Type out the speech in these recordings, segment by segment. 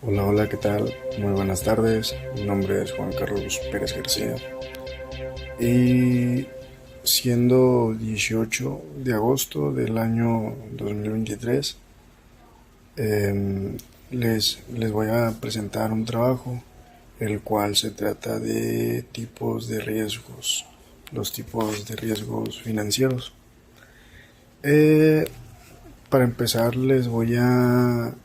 Hola, hola, ¿qué tal? Muy buenas tardes. Mi nombre es Juan Carlos Pérez García. Y siendo 18 de agosto del año 2023, les voy a presentar un trabajo, el cual se trata de tipos de riesgos, los tipos de riesgos financieros. Eh, para empezar, les voy a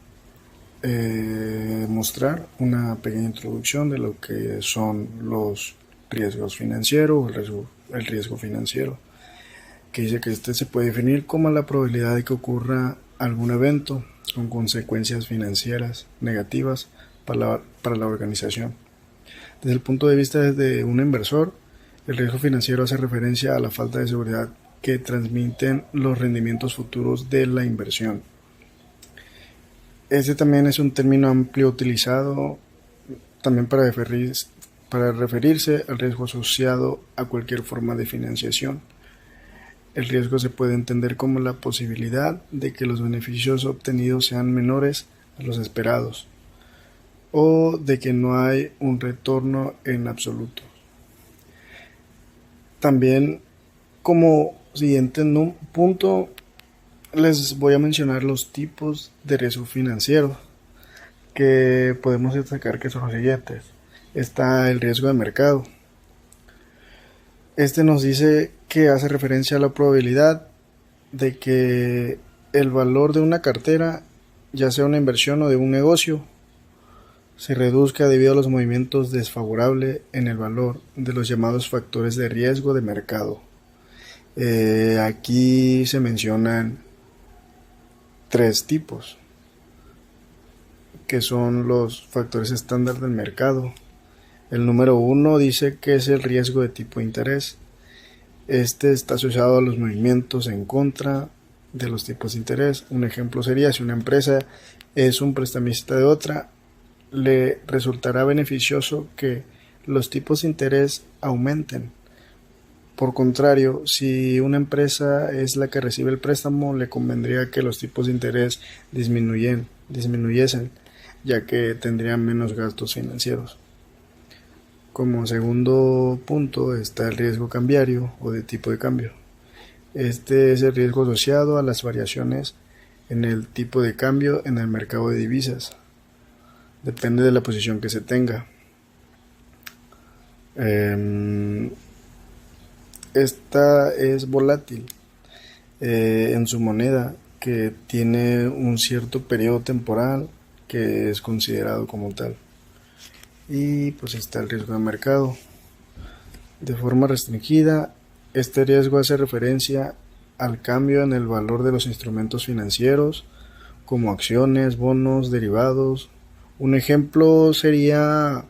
mostrar una pequeña introducción de lo que son los riesgos financieros, el riesgo financiero, que dice que este se puede definir como la probabilidad de que ocurra algún evento con consecuencias financieras negativas para la organización. Desde el punto de vista de un inversor, el riesgo financiero hace referencia a la falta de seguridad que transmiten los rendimientos futuros de la inversión. Este también es un término amplio utilizado también para referirse al riesgo asociado a cualquier forma de financiación. El riesgo se puede entender como la posibilidad de que los beneficios obtenidos sean menores a los esperados o de que no hay un retorno en absoluto. También, como siguiente punto, les voy a mencionar los tipos de riesgo financiero que podemos destacar, que son los siguientes. Está el riesgo de mercado. Este nos dice que hace referencia a la probabilidad de que el valor de una cartera, ya sea una inversión o de un negocio, se reduzca debido a los movimientos desfavorables en el valor de los llamados factores de riesgo de mercado. Aquí se mencionan tres tipos, que son los factores estándar del mercado. El número 1 dice que es el riesgo de tipo de interés. Este está asociado a los movimientos en contra de los tipos de interés. Un ejemplo sería: si una empresa es un prestamista de otra, le resultará beneficioso que los tipos de interés aumenten. Por contrario, si una empresa es la que recibe el préstamo, le convendría que los tipos de interés disminuyesen, ya que tendrían menos gastos financieros. Como segundo punto está el riesgo cambiario o de tipo de cambio. Este es el riesgo asociado a las variaciones en el tipo de cambio en el mercado de divisas. Depende de la posición que se tenga. Esta es volátil en su moneda, que tiene un cierto periodo temporal que es considerado como tal. Y pues está el riesgo de mercado. De forma restringida, este riesgo hace referencia al cambio en el valor de los instrumentos financieros, como acciones, bonos, derivados. Un ejemplo sería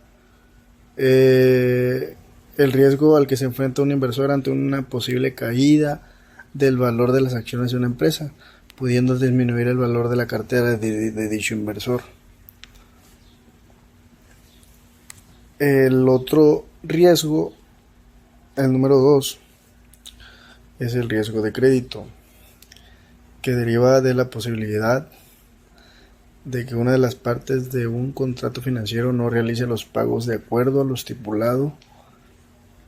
el riesgo al que se enfrenta un inversor ante una posible caída del valor de las acciones de una empresa, pudiendo disminuir el valor de la cartera de dicho inversor. El otro riesgo, el número 2, es el riesgo de crédito, que deriva de la posibilidad de que una de las partes de un contrato financiero no realice los pagos de acuerdo a lo estipulado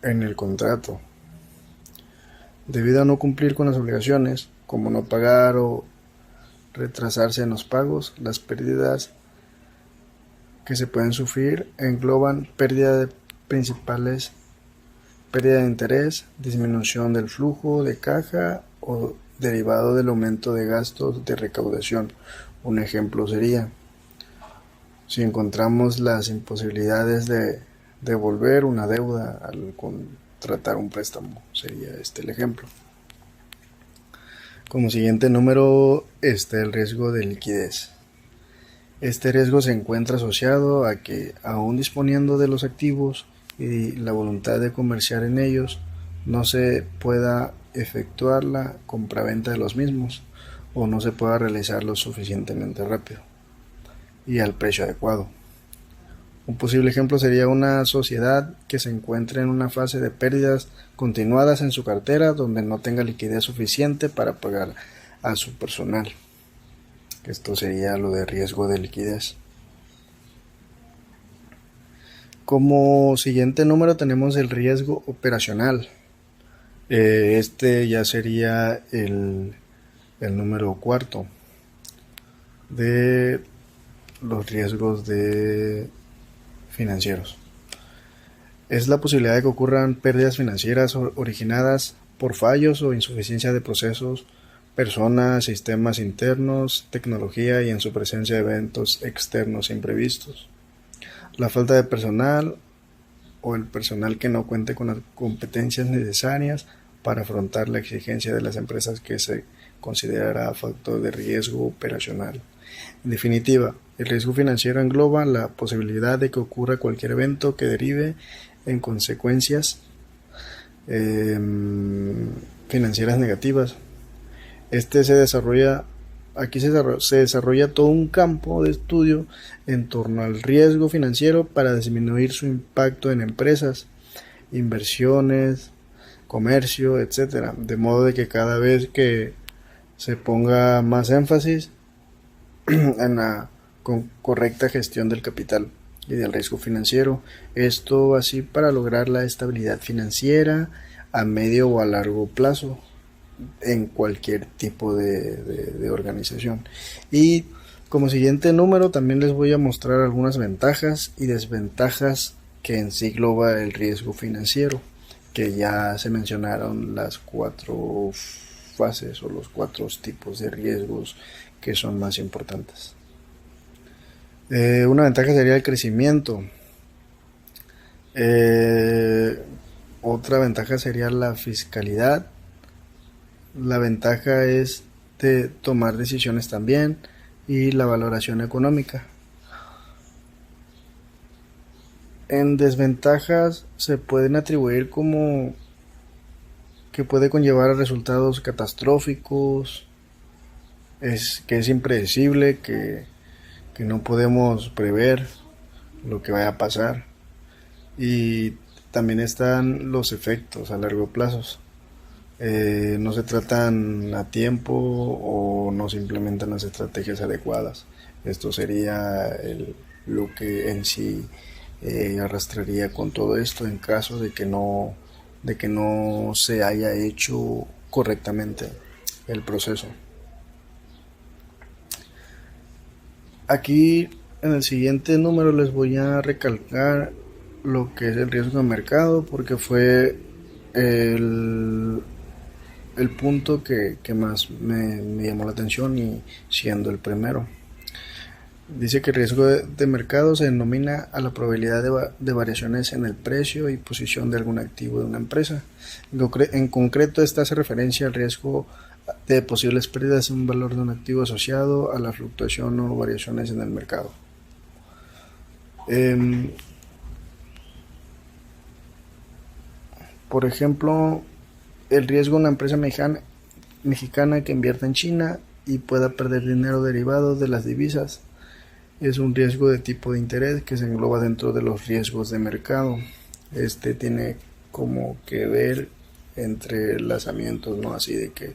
en el contrato. Debido a no cumplir con las obligaciones, como no pagar o retrasarse en los pagos, las pérdidas que se pueden sufrir engloban pérdida de principales, pérdida de interés, disminución del flujo de caja o derivado del aumento de gastos de recaudación. Un ejemplo sería: si encontramos las imposibilidades de devolver una deuda al contratar un préstamo, sería este el ejemplo. Como siguiente número está el riesgo de liquidez. Este riesgo se encuentra asociado a que, aún disponiendo de los activos y la voluntad de comerciar en ellos, no se pueda efectuar la compraventa de los mismos, o no se pueda realizar lo suficientemente rápido y al precio adecuado. Un posible ejemplo sería una sociedad que se encuentre en una fase de pérdidas continuadas en su cartera, donde no tenga liquidez suficiente para pagar a su personal. Esto sería lo de riesgo de liquidez. Como siguiente número tenemos el riesgo operacional. Este ya sería el número cuarto de los riesgos financieros. Es la posibilidad de que ocurran pérdidas financieras originadas por fallos o insuficiencia de procesos, personas, sistemas internos, tecnología y en su presencia de eventos externos imprevistos. La falta de personal o el personal que no cuente con las competencias necesarias para afrontar la exigencia de las empresas que se considerará factor de riesgo operacional. En definitiva, el riesgo financiero engloba la posibilidad de que ocurra cualquier evento que derive en consecuencias financieras negativas. Aquí se desarrolla todo un campo de estudio en torno al riesgo financiero para disminuir su impacto en empresas, inversiones, comercio, etcétera, de modo de que cada vez que se ponga más énfasis en la correcta gestión del capital y del riesgo financiero, esto así para lograr la estabilidad financiera a medio o a largo plazo en cualquier tipo de organización. Y como siguiente número también les voy a mostrar algunas ventajas y desventajas que en sí engloba el riesgo financiero, que ya se mencionaron las 4 fases o los 4 tipos de riesgos que son más importantes. Una ventaja sería el crecimiento. Otra ventaja sería la fiscalidad. La ventaja es de tomar decisiones también y la valoración económica. En desventajas se pueden atribuir como que puede conllevar a resultados catastróficos, que es impredecible, que no podemos prever lo que vaya a pasar, y también están los efectos a largo plazo. No se tratan a tiempo o no se implementan las estrategias adecuadas. Esto sería lo que en sí arrastraría con todo esto en caso de que no se haya hecho correctamente el proceso. Aquí en el siguiente número les voy a recalcar lo que es el riesgo de mercado, porque fue el punto que más me llamó la atención, y siendo el primero. Dice que el riesgo de mercado se denomina a la probabilidad de variaciones en el precio y posición de algún activo de una empresa. En concreto, esta hace referencia al riesgo de posibles pérdidas en un valor de un activo asociado a la fluctuación o variaciones en el mercado. Por ejemplo, el riesgo de una empresa mexicana que invierta en China y pueda perder dinero derivado de las divisas es un riesgo de tipo de interés que se engloba dentro de los riesgos de mercado. Este tiene como que ver entre lanzamientos, ¿no? Así de que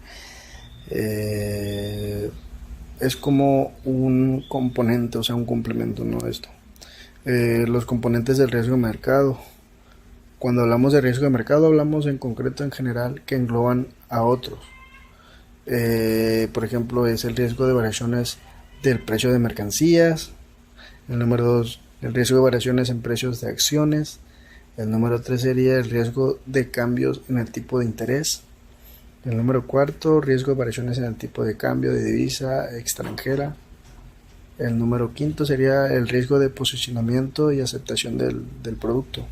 es como un componente, o sea, un complemento, ¿no? Esto. Los componentes del riesgo de mercado. Cuando hablamos de riesgo de mercado, hablamos en concreto en general que engloban a otros. Por ejemplo, es el riesgo de variaciones del precio de mercancías. El número 2, el riesgo de variaciones en precios de acciones. El número 3 sería el riesgo de cambios en el tipo de interés. El número 4, riesgo de variaciones en el tipo de cambio de divisa extranjera. El número 5 sería el riesgo de posicionamiento y aceptación del producto.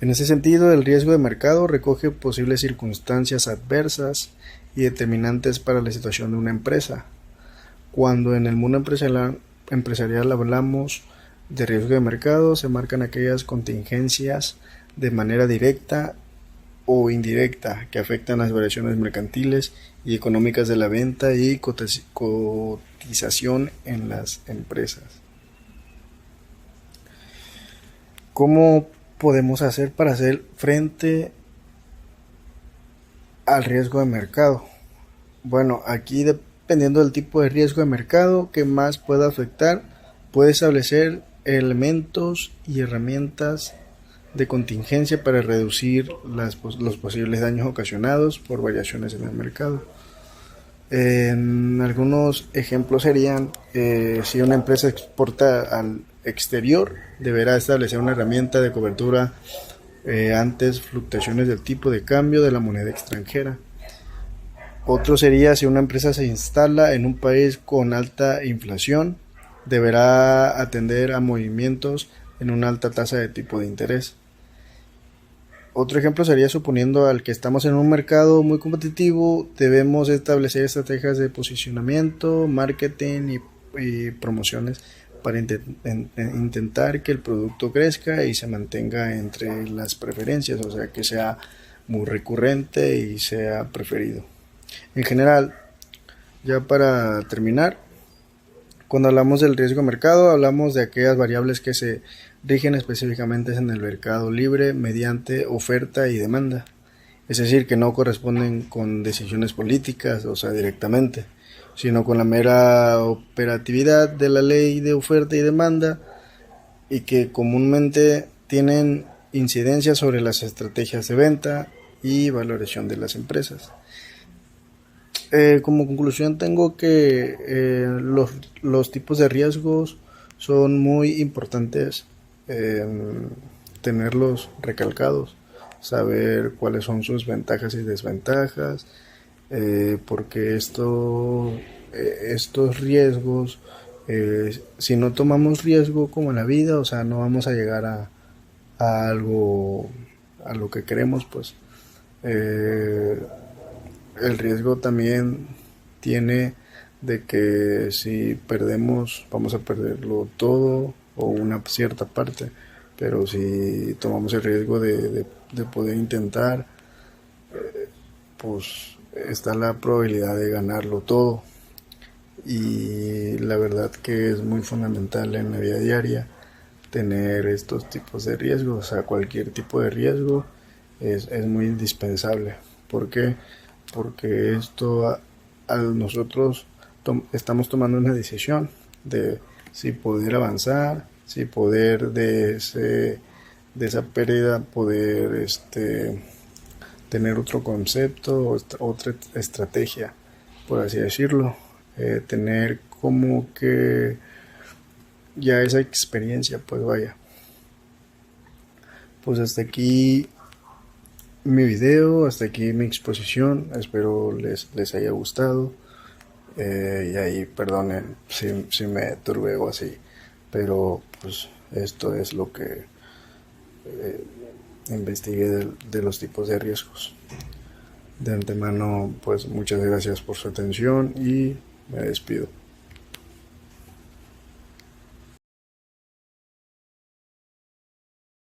En ese sentido, el riesgo de mercado recoge posibles circunstancias adversas y determinantes para la situación de una empresa. Cuando en el mundo empresarial hablamos de riesgo de mercado, se marcan aquellas contingencias de manera directa o indirecta que afectan las variaciones mercantiles y económicas de la venta y cotización en las empresas. ¿Cómo podemos hacer para hacer frente al riesgo de mercado? Bueno, aquí dependiendo del tipo de riesgo de mercado que más pueda afectar, puede establecer elementos y herramientas de contingencia para reducir los posibles daños ocasionados por variaciones en el mercado. Algunos ejemplos serían, si una empresa exporta al exterior, deberá establecer una herramienta de cobertura ante fluctuaciones del tipo de cambio de la moneda extranjera. Otro sería, si una empresa se instala en un país con alta inflación, deberá atender a movimientos en una alta tasa de tipo de interés. Otro ejemplo sería, suponiendo al que estamos en un mercado muy competitivo, debemos establecer estrategias de posicionamiento, marketing y promociones para intentar que el producto crezca y se mantenga entre las preferencias, o sea, que sea muy recurrente y sea preferido. En general, ya para terminar, cuando hablamos del riesgo de mercado, hablamos de aquellas variables que se rigen específicamente en el mercado libre mediante oferta y demanda. Es decir, que no corresponden con decisiones políticas, o sea, directamente, sino con la mera operatividad de la ley de oferta y demanda, y que comúnmente tienen incidencia sobre las estrategias de venta y valoración de las empresas. Como conclusión tengo que los tipos de riesgos son muy importantes tenerlos recalcados, saber cuáles son sus ventajas y desventajas, porque estos riesgos, si no tomamos riesgo como en la vida, o sea, no vamos a llegar a algo, a lo que queremos, pues. El riesgo también tiene de que si perdemos, vamos a perderlo todo o una cierta parte, pero si tomamos el riesgo de poder intentar, pues está la probabilidad de ganarlo todo. Y la verdad que es muy fundamental en la vida diaria tener estos tipos de riesgos, o sea, cualquier tipo de riesgo es muy indispensable. ¿Por qué? Porque esto nosotros estamos tomando una decisión de si poder avanzar, si poder de esa pérdida poder tener otro concepto, otra estrategia, por así decirlo, tener como que ya esa experiencia, pues vaya. Pues hasta aquí mi video, hasta aquí mi exposición, espero les haya gustado, y ahí perdonen si me turbé o así, pero pues esto es lo que investigué de los tipos de riesgos. De antemano, pues muchas gracias por su atención y me despido.